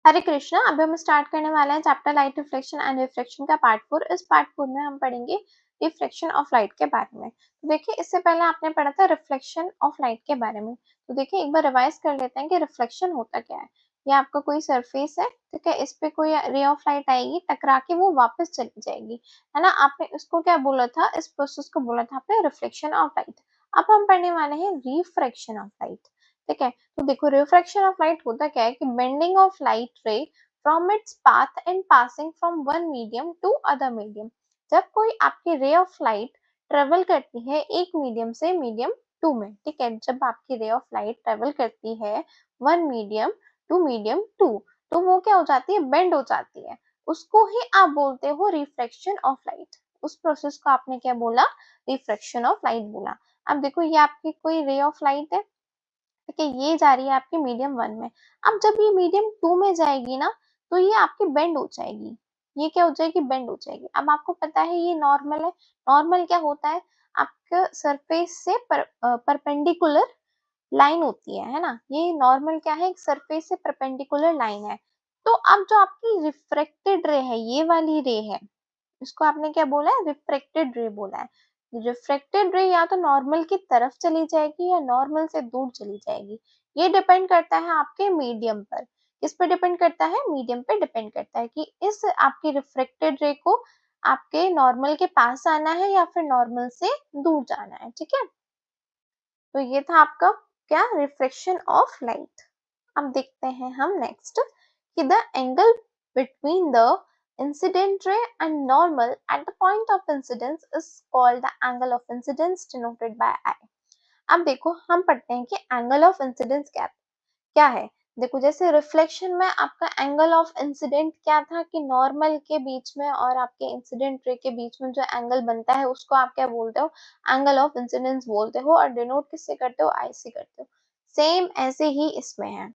हरे कृष्णा। अभी हम स्टार्ट करने वाले हैं chapter light reflection and refraction का पार्ट 4। इस पार्ट 4 में हम पढ़ेंगे रिफ्लेक्शन ऑफ लाइट के बारे में। तो देखिए, इससे पहले आपने पढ़ा था रिफ्लेक्शन ऑफ लाइट के बारे में। तो देखिए, एक बार रिवाइज कर लेते हैं कि रिफ्लेक्शन होता क्या है। ये आपका कोई सरफेस है, ठीक है, इस पे कोई रे ऑफ लाइट आएगी, टकरा के वो वापस चली जाएगी, है ना। आपने इसको क्या बोला था, इस प्रोसेस को बोला था आपने रिफ्लेक्शन ऑफ लाइट। अब हम पढ़ने वाले हैं रिफ्रैक्शन ऑफ लाइट, ठीक है। तो देखो, रिफ्रैक्शन ऑफ लाइट होता क्या है कि bending of light ray from its path and passing from one medium to other medium. जब कोई आपकी रे ऑफ लाइट ट्रेवल करती है एक मीडियम से मीडियम टू में, ठीक है, जब आपकी रे ऑफ लाइट ट्रेवल करती है one medium to medium two, तो वो क्या हो जाती है, बेंड हो जाती है। उसको ही आप बोलते हो रिफ्रैक्शन ऑफ लाइट। उस प्रोसेस को आपने क्या बोला, रिफ्रैक्शन ऑफ लाइट बोला। अब देखो, ये आपकी कोई रे ऑफ लाइट है, ठीक है, ये जा रही है आपकी मीडियम वन में। अब जब ये मीडियम टू में जाएगी ना, तो ये आपकी बेंड हो जाएगी। ये क्या हो जाएगी, बेंड हो जाएगी। अब आपको पता है ये नॉर्मल है। नॉर्मल क्या होता है, आपके सरफेस से परपेंडिकुलर लाइन होती है ना। ये नॉर्मल क्या है, एक सरफेस से परपेंडिकुलर लाइन है। तो अब जो आपकी रिफ्रैक्टेड रे है, ये वाली रे है, इसको आपने क्या बोला है, रिफ्रैक्टेड रे बोला है। रिफ्रैक्टेड रे या तो नॉर्मल की तरफ चली जाएगी या नॉर्मल से दूर चली जाएगी। ये डिपेंड करता है आपके मीडियम पर। किस पे डिपेंड करता है, मीडियम पे डिपेंड करता है कि इस आपकी रिफ्रैक्टेड रे को आपके नॉर्मल के पास आना है या फिर नॉर्मल से दूर जाना है, ठीक है। तो ये था आपका क्या, रिफ्लेक्शन ऑफ लाइट। अब देखते हैं हम नेक्स्ट कि the angle between the incident ray and normal at the point of incidence is called the angle of incidence denoted by I. अब देखो, हम पढ़ते हैं कि एंगल ऑफ इंसिडेंस क्या क्या है। देखो, जैसे रिफ्लेक्शन में आपका एंगल ऑफ इंसिडेंट क्या था कि नॉर्मल के बीच में और आपके इंसिडेंट रे के बीच में जो एंगल बनता है उसको आप क्या बोलते हो, एंगल ऑफ इंसिडेंस बोलते हो। और डिनोट किससे करते हो, आई से करते हो। सेम ऐसे ही इसमें है,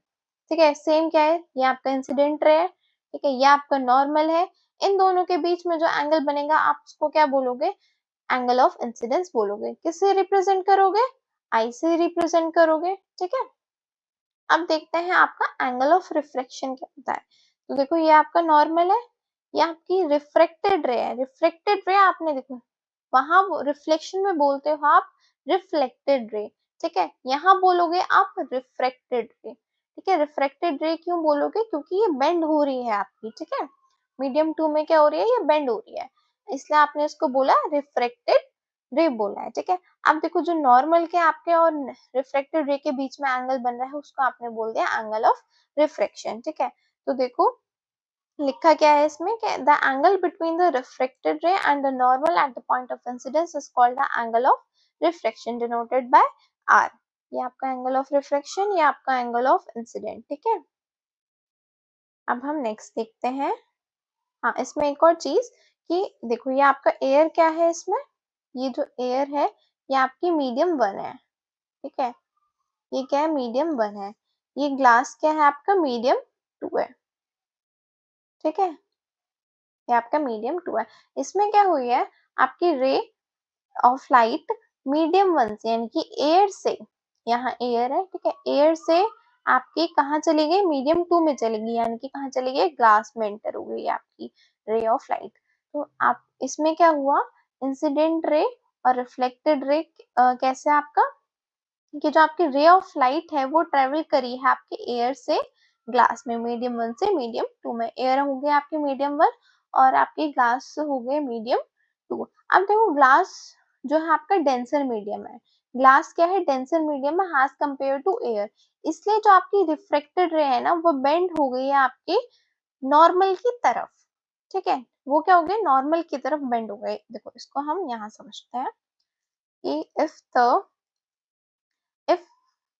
ठीक है। सेम क्या है, ये आपका इंसिडेंट रे है, ठीक है, ये आपका नॉर्मल है। इन दोनों के बीच में जो एंगल बनेगा आप उसको क्या बोलोगे, एंगल ऑफ इंसिडेंस बोलोगे। किससे रिप्रेजेंट करोगे, आई से रिप्रेजेंट करोगे, ठीक है। अब देखते हैं आपका एंगल ऑफ रिफ्लेक्शन क्या होता है। तो देखो, ये आपका नॉर्मल है, ये आपकी रिफ्रेक्टेड रे है। रिफ्रेक्टेड रे आपने देखो, वहां रिफ्लेक्शन में बोलते हो आप रिफ्लेक्टेड रे, ठीक है, यहाँ बोलोगे आप रिफ्रेक्टेड रे, ठीक है। रिफ्रेक्टेड रे क्यों बोलोगे, क्योंकि ये बेंड हो रही है आपकी, ठीक है। मीडियम टू में क्या हो रही है, ये बेंड हो रही है, इसलिए आपने इसको बोला रिफ्रेक्टेड रे बोला है, ठीक है। अब देखो, जो नॉर्मल के आपके और रिफ्लेक्टेड रे के बीच में एंगल बन रहा है उसको आपने बोल दिया एंगल ऑफ रिफ्रैक्शन, ठीक है। तो देखो, लिखा क्या है इसमें कि the angle between the reflected ray and the normal at the point of incidence is called the angle of reflection denoted by R. ये आपका एंगल ऑफ रिफ्लेक्शन, ये आपका एंगल ऑफ इंसिडेंट, ठीक है। अब हम नेक्स्ट देखते हैं। हाँ, इसमें एक और चीज कि देखो, ये आपका एयर क्या है इसमें, ये जो एयर है ये आपकी मीडियम वन है, ठीक है। ये क्या है, मीडियम वन है। ये ग्लास क्या है, आपका मीडियम टू है, ठीक है। ये आपका मीडियम टू है। इसमें क्या हुई है, आपकी रे ऑफ लाइट मीडियम वन से यानी कि एयर से, यहाँ एयर है, ठीक है, एयर से आपकी कहाँ चली गई, मीडियम टू में चली गई, यानी कि कहाँ चली गई, ग्लास में एंटर हो गई आपकी रे ऑफ लाइट। तो आप इसमें क्या हुआ, इंसिडेंट रे और रिफ्लेक्टेड रे कैसे आपका, कि जो आपकी रे ऑफ लाइट है वो ट्रेवल करी है आपके एयर से ग्लास में, मीडियम वन से मीडियम टू में। एयर हो गया आपके मीडियम वन और आपके ग्लास हो गए मीडियम टू। अब देखो, ग्लास जो है आपका डेंसर मीडियम है। ग्लास क्या है, डेंसर मीडियम है एज कंपेयर टू एयर, इसलिए जो आपकी रिफ्लेक्टेड रे है ना वो बेंड हो गई है आपके नॉर्मल की तरफ, ठीक है। वो क्या हो गए, नॉर्मल की तरफ बेंड हो गए। देखो, इसको हम यहाँ समझते हैं कि if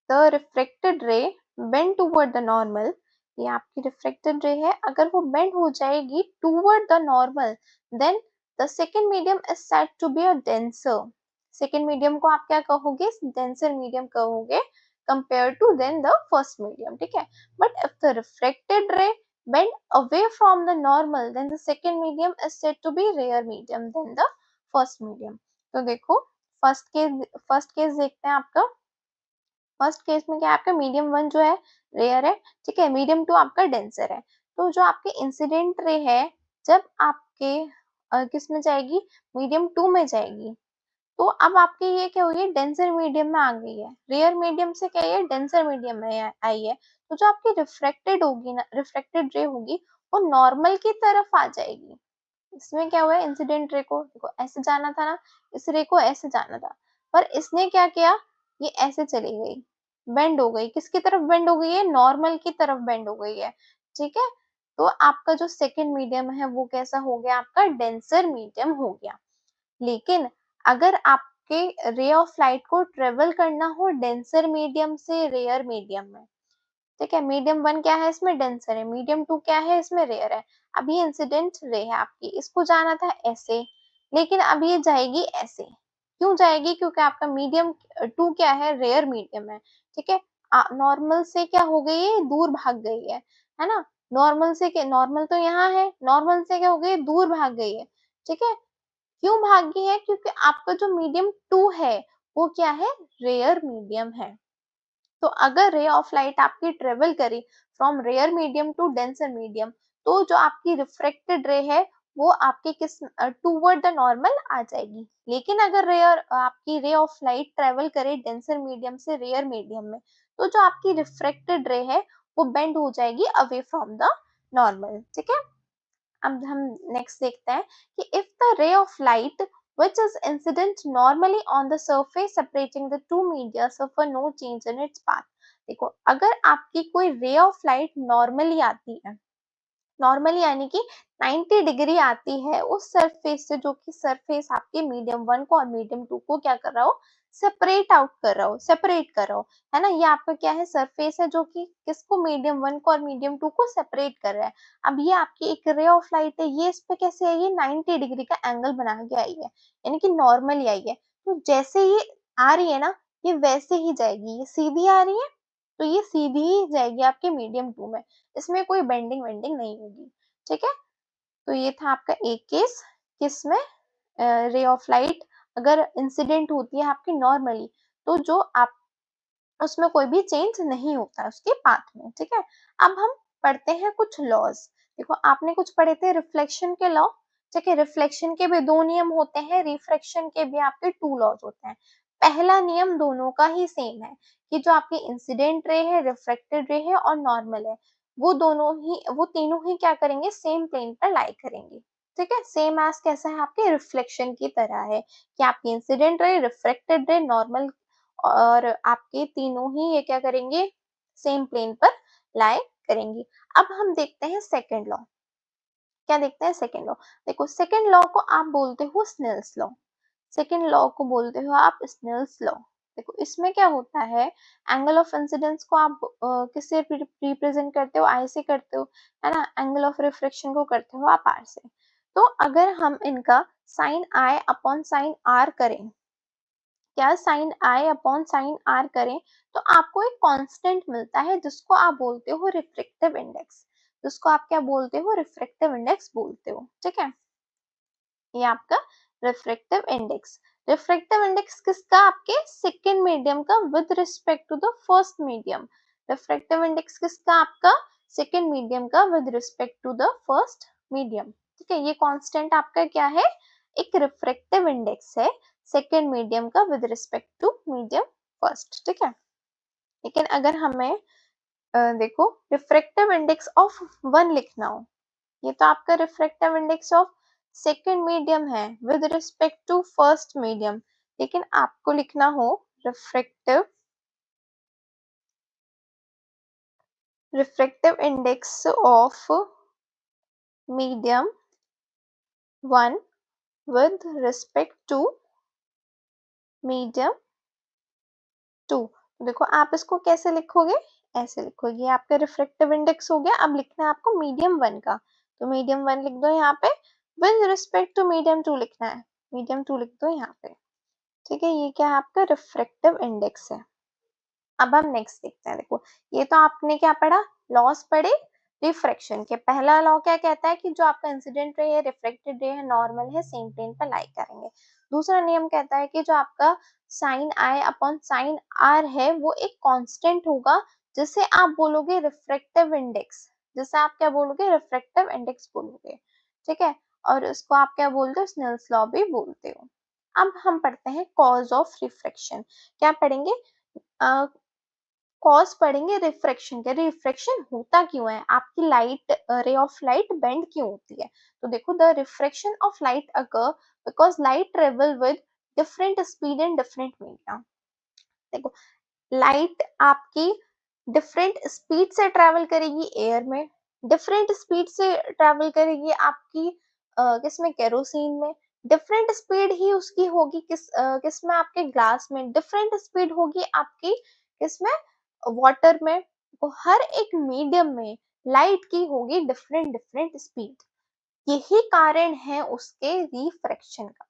the refracted ray bend toward the normal, ये आपकी रिफ्लेक्टेड रे है, अगर वो बेंड हो जाएगी toward the normal, then the second medium is said to be a denser. Second medium को आप क्या कहोगे, डेंसर मीडियम कहोगे compare to then the first medium, ठीक है। But if the reflected ray bend away from the normal, then the second medium is said to be rare medium than the first medium। तो देखो, first case देखते हैं आपका first case में क्या है आपका मीडियम 1 जो है रेयर है, ठीक है, मीडियम 2 आपका डेंसर है। तो जो आपकी इंसिडेंट रे है जब आपके किस में जाएगी, मीडियम 2 में जाएगी, तो अब आपकी ये क्या हुई है, डेंसर मीडियम में आ गई है, रेयर मीडियम से क्या है डेंसर मीडियम में आई है। तो जो आपकी रिफ्रेक्टेड होगी ना, रिफ्रेक्टेड रे होगी वो नॉर्मल की तरफ आ जाएगी। इसमें क्या हुआ है, इंसिडेंट रे को देखो ऐसे जाना था ना, इस रे को ऐसे जाना था, पर इसने क्या किया, ये ऐसे चली गई, बेंड हो गई, किसकी तरफ बेंड हो गई है, नॉर्मल की तरफ बेंड हो गई है, ठीक है। तो आपका जो सेकंड मीडियम है वो कैसा हो गया, आपका डेंसर मीडियम हो गया। लेकिन अगर आपके रे ऑफ लाइट को ट्रेवल करना हो डेंसर मीडियम से रेयर मीडियम में, ठीक है, मीडियम 1 क्या है इसमें डेंसर है, मीडियम 2 क्या है इसमें रेयर है। अब ये इंसिडेंट रे है आपकी, इसको जाना था ऐसे, लेकिन अब ये जाएगी ऐसे। क्यों जाएगी, क्योंकि आपका मीडियम 2 क्या है रेयर मीडियम है, ठीक है। नॉर्मल से क्या हो गई है, दूर भाग गई है ना। नॉर्मल से क्या, नॉर्मल तो यहाँ है, नॉर्मल से क्या हो गई, दूर भाग गई है, ठीक है। क्यों भागी है, क्योंकि आपका जो मीडियम 2 है वो क्या है, रेयर मीडियम है। तो अगर रे ऑफ लाइट आपकी ट्रेवल करी from rare medium to denser medium, तो जो आपकी रिफ्रेक्टेड रे है वो आपके किस टूवर्ड द नॉर्मल आ जाएगी। लेकिन अगर रेयर आपकी रे ऑफ लाइट ट्रेवल करे डेंसर मीडियम से रेयर मीडियम में, तो जो आपकी रिफ्रेक्टेड रे है वो बेंड हो जाएगी अवे फ्रॉम द नॉर्मल, ठीक है। अब हम नेक्स्ट देखते हैं कि इफ द रे of light which is incident normally on the surface separating the two media suffer no change in its path। देखो अगर आपकी कोई रे ऑफ लाइट नॉर्मली आती है, नॉर्मली यानी कि 90 डिग्री आती है उस सरफेस से जो कि सरफेस आपके मीडियम 1 को और मीडियम 2 को क्या कर रहा हो, सेपरेट आउट कर रहा हो, सेपरेट कर रहा हो, है ना। ये आपका क्या है, सरफेस है जो कि किसको, मीडियम 1 को और मीडियम 2 को सेपरेट कर रहा है। अब ये आपकी एक रे ऑफ लाइट है, ये इस पे कैसे आई है, 90 डिग्री का एंगल बना के आई है, यानी कि नॉर्मली आई है। तो जैसे ये आ रही है ना, ये वैसे ही जाएगी, ये सीधी आ रही है तो ये सीधी ही जाएगी आपके मीडियम 2 में, इसमें कोई बेंडिंग वेंडिंग नहीं होगी, ठीक है। तो ये था आपका एक केस, किसमें, रे ऑफ लाइट अगर इंसिडेंट होती है आपकी नॉर्मली, तो जो आप उसमें कोई भी चेंज नहीं होता है उसके पाथ में, ठीक है। अब हम पढ़ते हैं कुछ लॉज। देखो आपने कुछ पढ़े थे रिफ्लेक्शन के लॉ, ठीक है, रिफ्लेक्शन के भी दो नियम होते हैं, रिफ्रैक्शन के भी आपके 2 लॉज होते हैं। पहला नियम दोनों का ही सेम है कि जो आपकी इंसिडेंट रे है, रिफ्रैक्टेड रे है और नॉर्मल है, वो दोनों ही, वो तीनों ही क्या करेंगे, सेम प्लेन पर लाई करेंगे, ठीक है। सेम एज कैसा है, आपके रिफ्लेक्शन की तरह है कि आपकी इंसिडेंट रे, रिफ्रैक्टेड रे, नॉर्मल, और आपके तीनों ही ये क्या करेंगे, सेम प्लेन पर लाई करेंगी। अब हम देखते हैं सेकंड लॉ। क्या देखते हैं, सेकंड लॉ। देखो सेकंड लॉ को आप बोलते हो स्नेल्स लॉ, सेकंड लॉ को बोलते हो आप स्नेल्स लॉ। देखो इसमें क्या होता है, एंगल ऑफ इंसिडेंस को आप किससे रिप्रेजेंट करते हो, आई से करते हो, है ना। एंगल ऑफ रिफ्रैक्शन को करते हो आप आर से। तो अगर हम इनका sine I upon sine R करें, क्या sine I upon sine R करें, तो आपको एक कांस्टेंट मिलता है जिसको आप बोलते हो रिफ्रैक्टिव इंडेक्स, जिसको आप क्या बोलते हो, रिफ्रैक्टिव इंडेक्स बोलते हो, ठीक है। ये आपका रिफ्रैक्टिव इंडेक्स, रिफ्रैक्टिव इंडेक्स किसका, आपके सेकंड मीडियम का with respect to the first medium. Refractive index किसका, आपका सेकंड मीडियम का with respect to the first medium, ठीक है। ये कांस्टेंट आपका क्या है, एक रिफ्रैक्टिव इंडेक्स है सेकंड मीडियम का with respect to medium first, ठीक है। लेकिन अगर हमें देखो रिफ्रैक्टिव इंडेक्स ऑफ 1 लिखना हो, ये तो आपका refractive index of second medium है with respect to first medium, लेकिन आपको लिखना हो refractive refractive index of medium 1 with respect to medium 2। देखो आप इसको कैसे लिखोगे, ऐसे लिखोगे, ये आपका रिफ्रैक्टिव इंडेक्स हो गया। अब लिखना है आपको मीडियम 1 का, तो मीडियम 1 लिख दो यहाँ पे, विद रिस्पेक्ट टू मीडियम 2 लिखना है, मीडियम 2 लिख दो यहाँ पे, ठीक है। ये क्या है, आपका रिफ्रैक्टिव इंडेक्स है। अब हम नेक्स्ट देखते हैं। देखो ये तो आपने क्या पढ़ा, लॉस पढ़े रिफ्रैक्शन के पहला लॉ क्या कहता है कि जो आपका इंसिडेंट रे है, रिफ्लेक्टेड रे है, नॉर्मल है, सेम प्लेन पर लाई करेंगे। दूसरा नियम कहता है कि जो आपका sine I upon sine R है वो एक कांस्टेंट होगा, जिसे आप बोलोगे रिफ्रैक्टिव इंडेक्स, जिसे आप क्या बोलोगे, रिफ्रैक्टिव इंडेक्स बोलोगे, ठीक है। और इसको आप क्या बोलते हो, स्नेल्स लॉ भी बोलते हो। अब हम पढ़ते हैं कॉज ऑफ रिफ्रैक्शन। क्या पढ़ेंगे, कॉज पढ़ेंगे रिफ्रैक्शन के। रिफ्रैक्शन होता क्यों है, आपकी लाइट रे ऑफ लाइट बेंड क्यों होती है। तो देखो, the refraction of light occur because light travel with different speed in different media. देखो, लाइट आपकी डिफरेंट स्पीड से ट्रेवल करेगी एयर में, डिफरेंट स्पीड से ट्रेवल करेगी आपकी किसमें, केरोसिन में, डिफरेंट स्पीड ही उसकी होगी किसमें, आपके ग्लास में, डिफरेंट स्पीड होगी आपकी किसमें, वाटर में। तो हर एक मीडियम में लाइट की होगी डिफरेंट डिफरेंट स्पीड। यही कारण है उसके रिफ्रैक्शन का,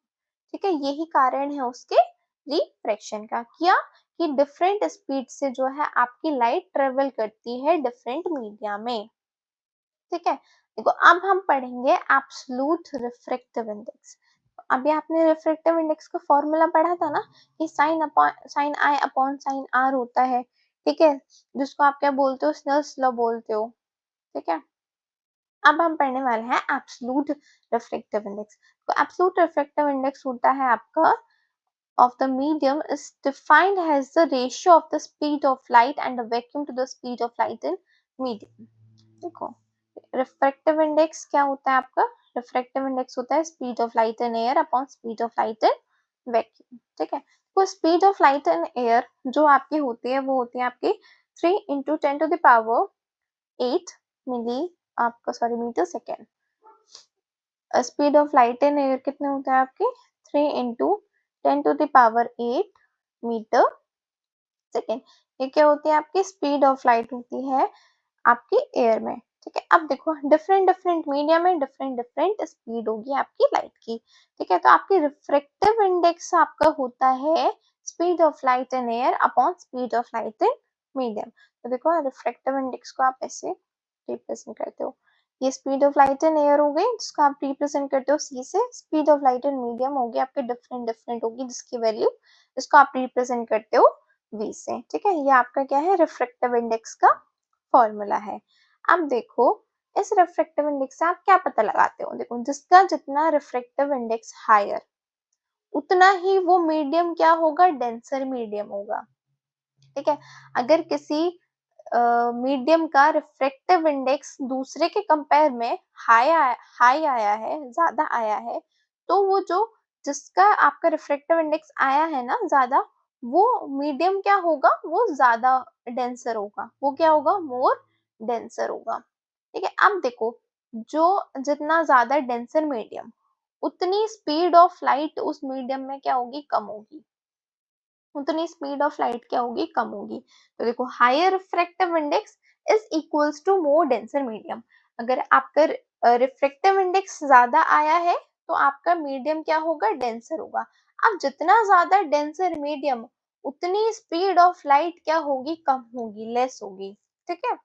ठीक है, यही कारण है उसके रिफ्रैक्शन का। क्या, कि डिफरेंट स्पीड से जो है आपकी लाइट ट्रेवल करती है डिफरेंट मीडिया में, ठीक है। देखो, अब हम पढ़ेंगे एब्सोल्यूट रिफ्रैक्टिव इंडेक्स। अभी आपने रिफ्रैक्टिव इंडेक्स का फॉर्मूला पढ़ा था ना, कि sine I upon sine R होता है, ठीक है, जिसको आप क्या बोलते हो, स्नेल्स लॉ बोलते हो, ठीक है। अब हम पढ़ने वाले हैं एब्सोल्यूट रिफ्रैक्टिव इंडेक्स। तो एब्सोल्यूट रिफ्रैक्टिव इंडेक्स होता है आपका of the medium is defined as the ratio of the speed of light and the vacuum to the speed of light in medium। देखो, रिफ्रैक्टिव इंडेक्स क्या होता है आपका, refractive index होता है speed of light in air upon speed of light in vacuum, ठीक है। तो speed of light in air जो आपकी होती है वो होती है आपकी 3 into 10 to the power 8 milli, आपका sorry, metre second. Speed of light in air कितने होते हैं आपके, 3 into 10 to the power 8 metre second. ये क्या होती है, आपकी स्पीड ऑफ लाइट होती है आपकी एयर में, ठीक है। अब देखो, डिफरेंट डिफरेंट मीडिया में डिफरेंट डिफरेंट स्पीड होगी आपकी लाइट की, ठीक है। तो आपकी रिफ्रैक्टिव इंडेक्स आपका होता है speed of light in air upon speed of light in medium. तो देखो, रिफ्रैक्टिव इंडेक्स को आप ऐसे रिप्रेजेंट करते हो, ये speed of light in air हो गई जिसको आप रिप्रेजेंट करते हो सी से, speed of light in medium होगी आपके डिफरेंट डिफरेंट होगी जिसकी वैल्यू, इसको आप रिप्रेजेंट करते हो वी से, ठीक है। ये आपका क्या है, रिफ्रैक्टिव इंडेक्स का फॉर्मूला है। अब देखो, इस रिफ्रैक्टिव इंडेक्स से आप क्या पता लगाते हो, देखो, जिसका जितना रिफ्रैक्टिव इंडेक्स हायर उतना ही वो मीडियम क्या होगा, डेंसर मीडियम होगा, ठीक है। अगर किसी मीडियम का रिफ्रैक्टिव इंडेक्स दूसरे के कंपेयर में हाई आया है, ज्यादा आया है, तो वो जो जिसका आपका रिफ्रैक्टिव इंडेक्स आया है ना ज्यादा, वो मीडियम क्या होगा, वो ज्यादा डेंसर होगा, वो क्या होगा, मोर डेंसर होगा, ठीक है। अब देखो, जो जितना ज्यादा डेंसर मीडियम, उतनी स्पीड ऑफ लाइट उस मीडियम में क्या होगी, कम होगी, उतनी स्पीड ऑफ लाइट क्या होगी, कम होगी। तो देखो, higher refractive index is equals to more denser medium. अगर आपका रिफ्रैक्टिव इंडेक्स ज्यादा आया है तो आपका मीडियम क्या होगा, डेंसर होगा। अब जितना ज्यादा डेंसर मीडियम, उतनी स्पीड ऑफ लाइट क्या होगी, कम होगी, लेस होगी, ठीक है।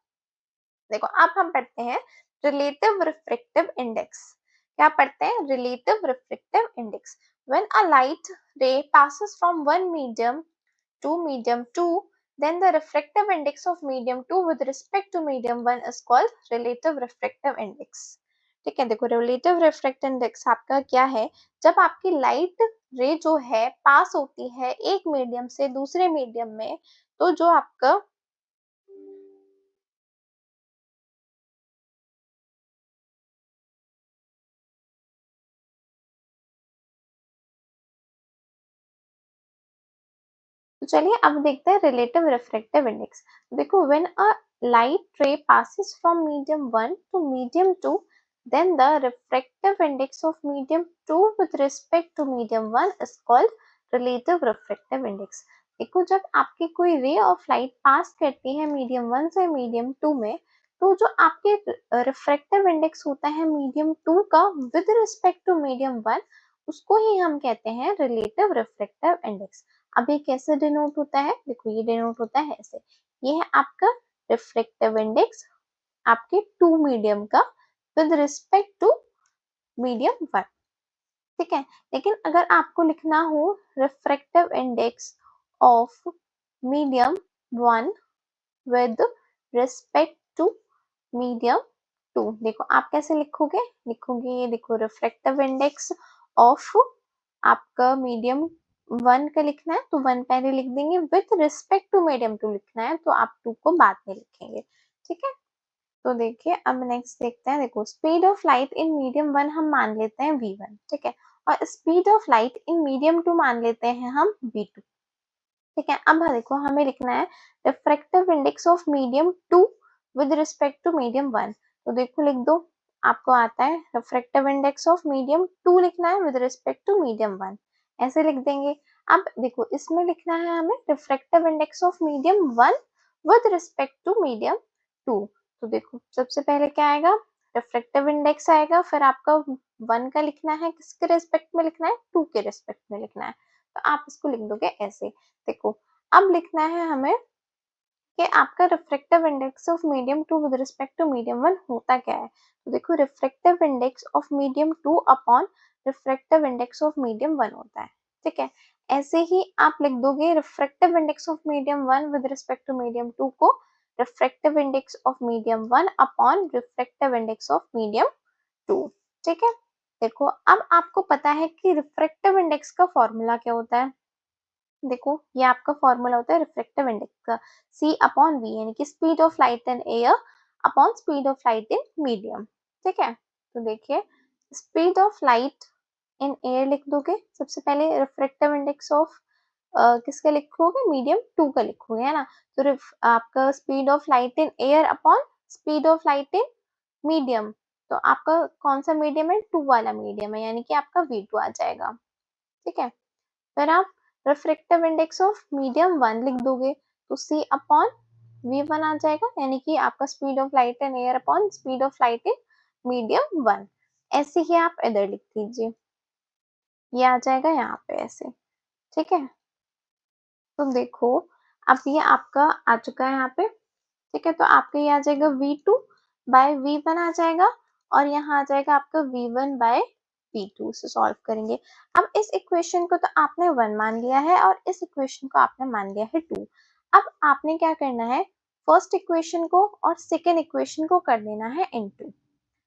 देखो, अब हम पढ़ते हैं रिलेटिव रिफ्रैक्टिव इंडेक्स। क्या पढ़ते हैं, relative refractive index. When a light रे passes from one medium 2, then the refractive index of medium 2 with respect to medium 1 is called relative refractive index। ठीक है, देखो, रिलेटिव रिफ्रैक्टिव इंडेक्स आपका क्या है, जब आपकी लाइट रे जो है पास होती है एक मीडियम से दूसरे मीडियम में, तो जो आपका तो चलिए अब देखते हैं रिलेटिव रिफ्रैक्टिव इंडेक्स। देखो, व्हेन अ लाइट रे passes from medium 1 to medium 2, then the refractive index of medium 2 with respect to medium 1 is called relative refractive index। देखो, जब आपकी कोई रे ऑफ लाइट पास करती है मीडियम 1 से मीडियम 2 में, तो जो आपके रिफ्रैक्टिव इंडेक्स होता है मीडियम 2 का विद रिस्पेक्ट टू मीडियम 1, उसको ही हम कहते हैं रिलेटिव रिफ्रैक्टिव इंडेक्स। अब ये कैसे डिनोट होता है, देखो, ये डिनोट होता है ऐसे, ये है आपका रिफ्रैक्टिव इंडेक्स आपके टू मीडियम का विद रिस्पेक्ट टू मीडियम 1, ठीक है। लेकिन अगर आपको लिखना हो refractive index of medium 1 with respect to medium 2, देखो आप कैसे लिखोगे ये देखो रिफ्रैक्टिव इंडेक्स ऑफ आपका मीडियम 1 का लिखना है तो 1 पहले लिख देंगे, विथ रिस्पेक्ट टू मीडियम 2 लिखना है तो आप 2 को बाद में लिखेंगे, ठीक है। तो देखिए अब नेक्स्ट देखते हैं, देखो speed of light in medium 1 हम मान लेते हैं v1, ठीक है, और speed of light in medium 2 मान लेते हैं हम v2, ठीक है। अब देखो हमें लिखना है refractive index of medium 2 with respect to medium 1, तो देखो लिख दो, आपको आता है रिफ्रैक्टिव इंडेक्स ऑफ मीडियम 2 लिखना है विद रिस्पेक्ट टू मीडियम 1, ऐसे लिख देंगे। अब देखो इसमें लिखना है हमें refractive index of medium 1 with respect to medium 2, तो देखो सबसे पहले क्या आएगा, रिफ्रैक्टिव इंडेक्स आएगा, फिर आपका 1 का लिखना है, किसके रिस्पेक्ट में लिखना है, 2 के रिस्पेक्ट में लिखना है, तो आप इसको लिख दोगे ऐसे। देखो अब लिखना है हमें कि आपका refractive index of medium 2 with respect to medium 1 होता क्या है, तो देखो refractive index of medium 2 upon refractive index of medium 1 होता है, ठीक है। ऐसे ही आप लिख दोगे refractive index of medium 1 with respect to medium 2 को refractive index of medium 1 upon refractive index of medium 2, ठीक है। देखो अब आपको पता है कि रिफ्रैक्टिव इंडेक्स का फॉर्मूला क्या होता है, देखो ये आपका फॉर्मूला होता है रिफ्रैक्टिव इंडेक्स का c अपॉन v, यानी कि speed of light in air upon speed of light in medium, ठीक है। तो देखिए speed of light in air लिख दोगे, सबसे पहले रिफ्रैक्टिव इंडेक्स ऑफ किसका लिखोगे, मीडियम 2 का लिखोगे, है ना, तो आपका speed of light in air upon speed of light in medium, तो आपका कौन सा मीडियम है, 2 वाला मीडियम है, यानी कि आपका v2 आ जाएगा, ठीक है। फिर आप रिफ्रैक्टिव इंडेक्स ऑफ मीडियम 1 लिख दोगे तो c अपॉन v1 आ जाएगा, यानी कि आपका speed of light in air upon speed of light in medium 1, ऐसे ही आप इधर लिख दीजिए, ये आ जाएगा यहाँ पे ऐसे, ठीक है। तो देखो अब ये आपका आ चुका है यहाँ पे, ठीक है, तो आपका ये आ जाएगा v2 बाय v1 आ जाएगा, और यहाँ आ जाएगा आपका v1 बाय v2 से सॉल्व करेंगे। अब इस इक्वेशन को तो आपने 1 मान लिया है और इस इक्वेशन को आपने मान लिया है 2, अब आपने क्या करना है, फर्स्ट इक्वेशन को और सेकेंड इक्वेशन को कर देना है इनटू,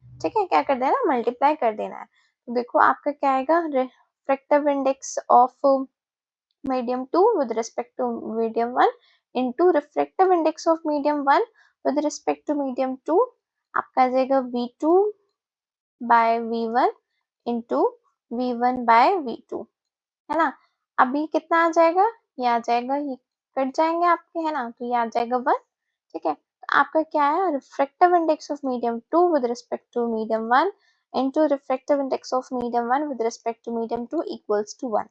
ठीक है, क्या कर देना, मल्टीप्लाई कर देना है, तो देखो आपका क्या आएगा, refractive index of medium 2 with respect to medium 1 into refractive index of medium 1 with respect to medium 2, आपका आ जाएगा v2 by v1 into v1 by v2, है ना। अभी कितना आ जाएगा, ये आ जाएगा, ये कट जाएंगे आपके, है ना, तो ये आ जाएगा 1, ठीक है। तो आपका क्या है, refractive index of medium 2 with respect to medium 1 into refractive index of medium 1 with respect to medium 2 equals to 1,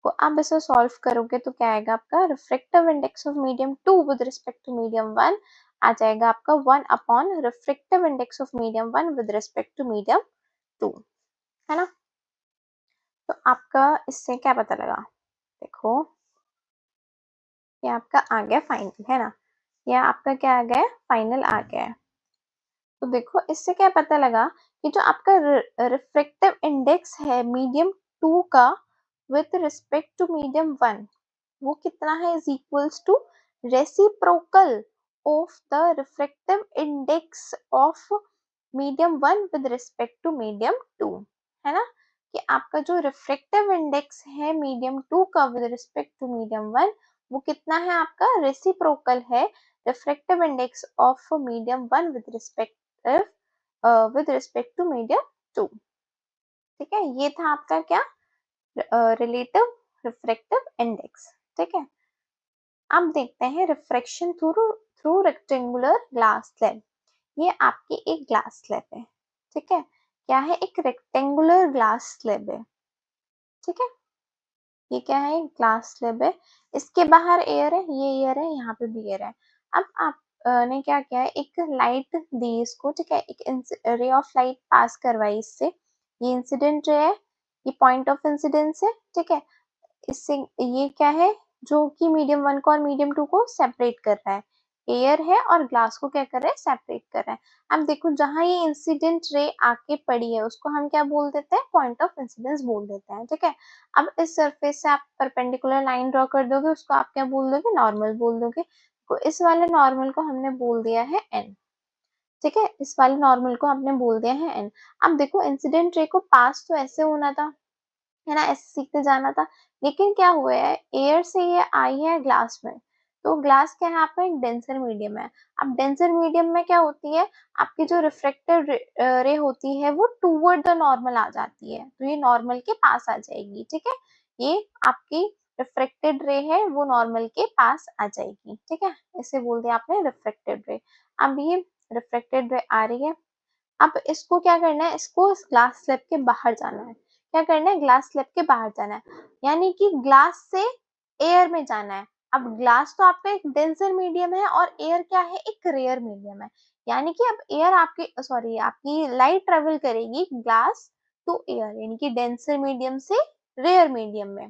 तो आप इसे सॉल्व करोगे तो क्या आएगा आपका, refractive index of medium 2 with respect to medium 1 आ जाएगा आपका 1 upon refractive index of medium 1 with respect to medium 2, है ना। तो आपका इससे क्या पता लगा, देखो ये आपका आ गया फाइनल, है ना, या आपका क्या आ गया, फाइनल आ गया है। तो देखो इससे क्या पता लगा कि जो आपका रिफ्रैक्टिव इंडेक्स है मीडियम 2 का विद रिस्पेक्ट टू मीडियम 1, वो कितना है, is equals to reciprocal of the refractive index of medium 1 with respect to medium 2, है ना, कि आपका जो रिफ्रैक्टिव इंडेक्स है मीडियम 2 का विद रिस्पेक्ट टू मीडियम 1 वो कितना है आपका, रेसिप्रोकल है refractive index of medium 1 with respect to medium 2, ठीक है। ये था आपका क्या, रिलेटिव रिफ्रैक्टिव इंडेक्स, ठीक है। अब देखते हैं refraction through rectangular glass slab, ये आपकी एक ग्लास स्लैब है, ठीक है, क्या है, एक रेक्टेंगुलर ग्लास स्लैब है, ठीक है, ये क्या है, ग्लास स्लैब है, इसके बाहर एयर है, ये एयर है, यहाँ पे भी एयर है। अब आप ने क्या किया है, एक लाइट दी इसको, ठीक है, एक रे ऑफ लाइट पास करवाई इससे, ये इंसिडेंट रे है, ये पॉइंट ऑफ इंसिडेंस है, ठीक है, इससे ये क्या है, जो कि मीडियम 1 को और मीडियम 2 को सेपरेट कर रहा है, एयर है और ग्लास को क्या कर रहा है, सेपरेट कर रहा है। अब देखो जहां ये इंसिडेंट रे आके पड़ी है उसको हम क्या बोल देते हैं, पॉइंट ऑफ इंसिडेंस बोल देते हैं, ठीक है। अब इस सरफेस से आप परपेंडिकुलर लाइन ड्रॉ कर दोगे, उसको आप क्या बोल दोगे, नॉर्मल बोल दोगे। तो इस वाले नॉर्मल को हमने बोल दिया है एन, ठीक है, इस वाले नॉर्मल को हमने बोल दिया है एन। अब देखो इंसिडेंट रे को पास तो ऐसे होना था, है ना, ऐसे सीखते जाना था, लेकिन क्या हुआ है, एयर से ये आई है ग्लास में, तो ग्लास क्या है आपका, एक डेंसर मीडियम है। अब डेंसर मीडियम में क्या होती है, आपकी जो रिफ्रेक्टेड रे होती है वो टूवर्ड द नॉर्मल आ जाती है, तो ये नॉर्मल के पास आ जाएगी, ठीक है। ये आपकी रिफ्रेक्टेड रे है वो नॉर्मल के पास आ जाएगी, ठीक है, इसे बोल दिया आपने रिफ्रेक्टेड रे। अब ये रिफ्रेक्टेड रे आ रही है, अब इसको क्या करना है, इसको इस ग्लास स्लैब के बाहर जाना है। क्या करना है, ग्लास स्लैब के बाहर जाना है, यानी कि ग्लास से एयर में जाना है। अब ग्लास तो आपका एक डेंसर मीडियम है और एयर क्या है, एक रेयर मीडियम है, यानी कि अब एयर आपकी सॉरी आपकी लाइट ट्रेवल करेगी ग्लास टू एयर, यानी कि डेंसर मीडियम से रेयर मीडियम में,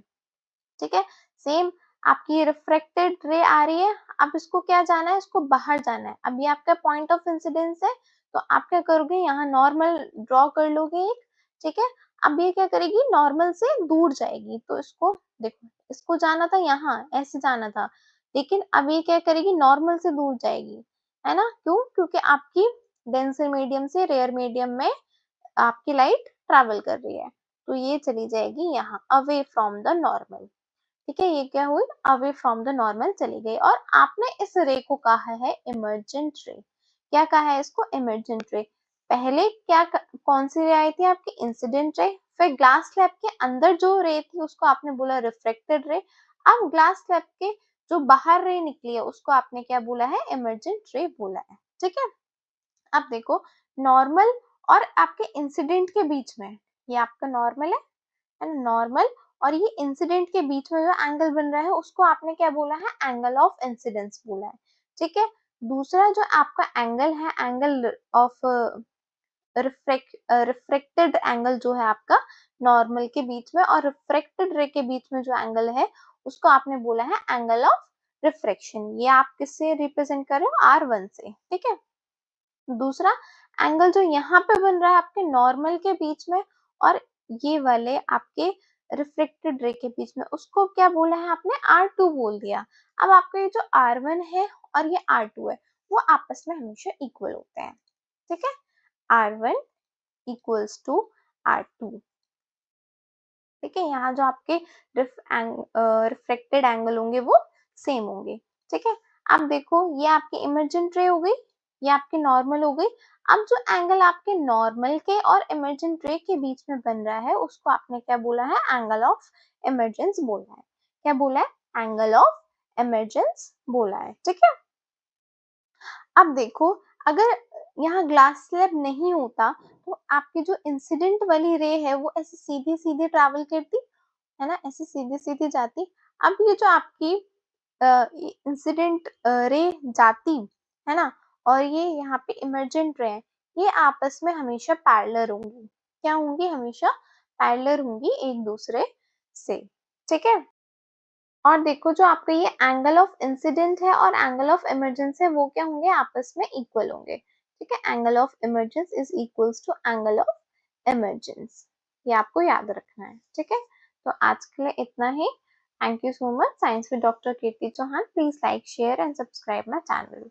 ठीक है। सेम आपकी रिफ्रेक्टेड रे आ रही है, अब इसको क्या जाना है, इसको बाहर जाना है। अब ये आपका पॉइंट ऑफ इंसिडेंस है, तो आप क्या करोगे, यहाँ नॉर्मल ड्रॉ कर लोगे एक, ठीक है। अब ये क्या करेगी, नॉर्मल से दूर जाएगी, तो इसको देखो, इसको जाना था यहाँ, ऐसे जाना था, लेकिन अब ये क्या करेगी, नॉर्मल से दूर जाएगी, है ना, क्यों, क्योंकि आपकी डेंसर मीडियम से रेयर मीडियम में आपकी लाइट ट्रेवल कर रही है, तो ये चली जाएगी यहाँ अवे फ्रॉम द नॉर्मल, ठीक है। ये क्या हुई, अवे फ्रॉम द नॉर्मल चली गई, और आपने इस रे को कहा है इमर्जेंट रे। क्या कहा है इसको, इमर्जेंट रे। पहले क्या कौन सी रे आई थी आपकी, इंसिडेंट रे, फिर ग्लास स्लैब के अंदर जो रे थी उसको आपने बोला रिफ्लेक्टेड रे, अब ग्लास स्लैब के जो बाहर रे निकली है उसको आपने क्या बोला है, इमर्जेंट रे बोला है, ठीक है। अब देखो नॉर्मल और आपके इंसिडेंट के बीच में, ये आपका नॉर्मल है ना, नॉर्मल और ये इंसिडेंट के बीच में जो एंगल बन रहा है उसको आपने क्या बोला है, एंगल ऑफ इंसिडेंस बोला है, ठीक है। दूसरा जो आपका एंगल है, एंगल ऑफ रिफ्रेक्टेड एंगल जो है आपका नॉर्मल के बीच में और रिफ्रेक्टेड रे के बीच में जो एंगल है उसको आपने बोला है एंगल ऑफ रिफ्रेक्शन। ये आप किससे रिप्रेजेंट कर रहे हो, R1 से, ठीक है। दूसरा एंगल जो यहाँ पे बन रहा है आपके नॉर्मल के बीच में और ये वाले आपके रिफ्लेक्टेड रे के बीच में, उसको क्या बोला है आपने, R2 बोल दिया। अब आपका ये जो R1 है और ये R2 है वो आपस में हमेशा इक्वल होते हैं, ठीक है, R1 इक्वल्स टू R2, ठीक है। यहाँ जो आपके रिफ्लेक्टेड एंगल होंगे वो सेम होंगे, ठीक है। अब देखो ये आपकी इमर्जेंट रे हो गई, ये आपकी नॉर्मल हो गई। अब जो एंगल आपके नॉर्मल के और इमर्जेंट रे के बीच में बन रहा है उसको आपने क्या बोला है, एंगल ऑफ इमर्जेंस बोला है। क्या बोला है, एंगल ऑफ इमर्जेंस बोला है, ठीक है। अब देखो अगर यहाँ ग्लास स्लैब नहीं होता तो आपकी जो इंसिडेंट वाली रे है वो ऐसे सीधी सीधी ट्रैवल करती, है ना, ऐसे सीधी सीधी जाती। अब ये जो आपकी इंसिडेंट रे जाती, है ना, और ये यहाँ पे इमर्जेंट रे है, ये आपस में हमेशा पैरेलल होंगी। क्या होंगी, हमेशा पैरेलल होंगी एक दूसरे से, ठीक है। और देखो जो आपका ये एंगल ऑफ इंसिडेंट है और एंगल ऑफ इमरजेंस है वो क्या होंगे, आपस में इक्वल होंगे, ठीक है। Angle of emergence is equals to angle of emergence, ये आपको याद रखना है, ठीक है। तो आज के लिए इतना ही। Thank you so much. Science with doctor Kirti Chauhan. Please like share and subscribe my channel.